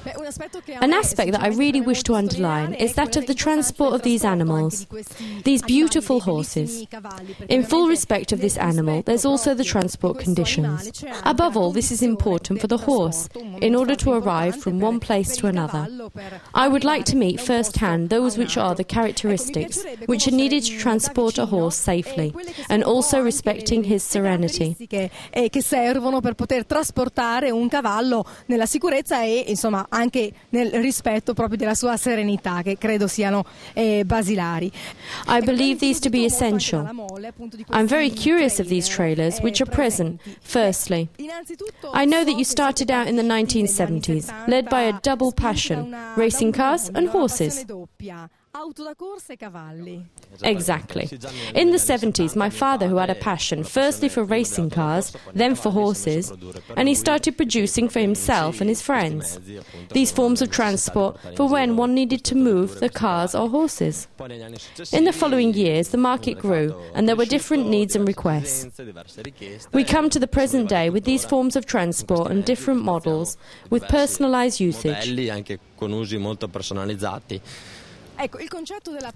An aspect that I really wish to underline is that of the transport of these animals, these beautiful horses. In full respect of this animal, there's also the transport conditions. Above all, this is important for the horse, in order to arrive from one place to another. I would like to meet firsthand those which are the characteristics which are needed to transport a horse safely, and also respecting his serenity. Che servono per poter trasportare un cavallo nella sicurezza e insomma anche nel rispetto proprio della sua serenità, che credo siano basilari. I believe these to be essential. I'm very curious of these trailers which are present. Firstly, I know that you started out in the 1970s, led by a double passion, racing cars and horses. Exactly. In the 70s, my father, who had a passion firstly for racing cars, then for horses, and he started producing for himself and his friends these forms of transport for when one needed to move the cars or horses. In the following years, the market grew, and there were different needs and requests. We come to the present day with these forms of transport and different models with personalized usage.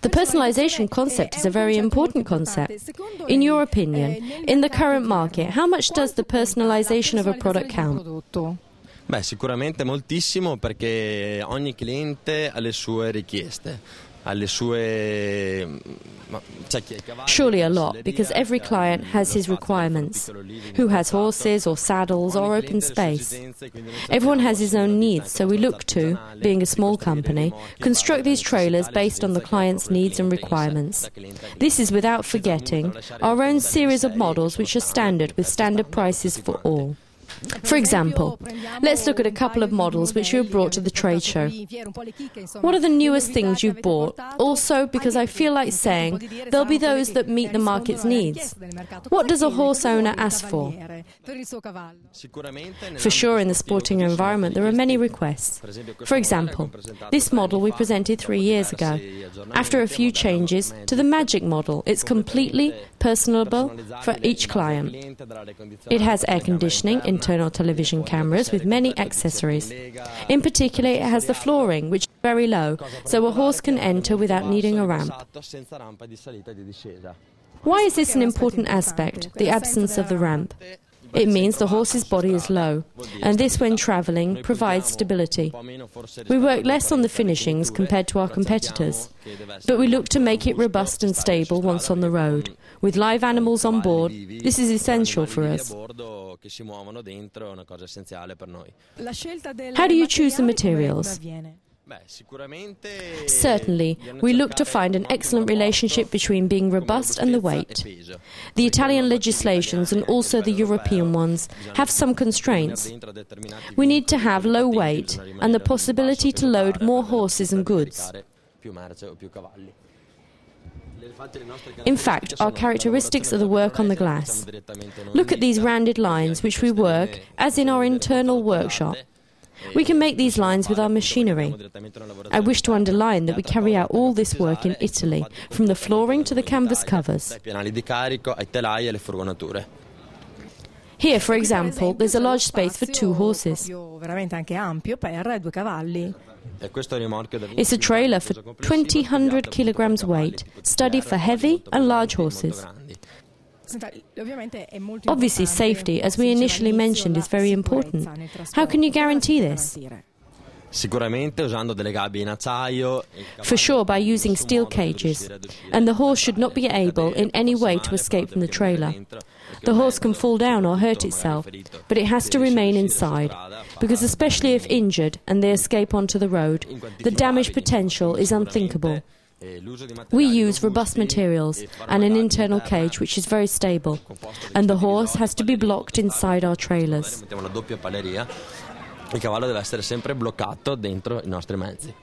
The personalization concept is a very important concept. In your opinion, in the current market, how much does the personalization of a product count? Beh, sicuramente moltissimo, perché ogni cliente ha le sue richieste. Surely a lot, because every client has his requirements. Who has horses or saddles or open space? Everyone has his own needs, so we look to, being a small company, construct these trailers based on the client's needs and requirements. This is without forgetting our own series of models which are standard, with standard prices for all. For example, let's look at a couple of models which you have brought to the trade show. What are the newest things you've bought? Also, because I feel like saying, there'll be those that meet the market's needs. What does a horse owner ask for? For sure, in the sporting environment, there are many requests. For example, this model we presented 3 years ago. After a few changes to the Magic model, it's completely personable for each client. It has air conditioning, internal television cameras with many accessories. In particular, it has the flooring, which is very low, so a horse can enter without needing a ramp. Why is this an important aspect, the absence of the ramp? It means the horse's body is low, and this, when travelling, provides stability. We work less on the finishings compared to our competitors, but we look to make it robust and stable once on the road. With live animals on board, this is essential for us. How do you choose the materials? Certainly, we look to find an excellent relationship between being robust and the weight. The Italian legislations and also the European ones have some constraints. We need to have low weight and the possibility to load more horses and goods. In fact, our characteristics are the work on the glass. Look at these rounded lines which we work as in our internal workshop. We can make these lines with our machinery. I wish to underline that we carry out all this work in Italy, from the flooring to the canvas covers. Here, for example, there's a large space for 2 horses. It's a trailer for 2,000 kilograms weight, studied for heavy and large horses. Obviously, safety, as we initially mentioned, is very important. How can you guarantee this? For sure, by using steel cages. And the horse should not be able in any way to escape from the trailer. The horse can fall down or hurt itself, but it has to remain inside, because especially if injured and they escape onto the road, the damage potential is unthinkable. We use robust materials and an internal cage which is very stable, and the horse has to be blocked inside our trailers. Il cavallo deve essere sempre bloccato dentro i nostri mezzi.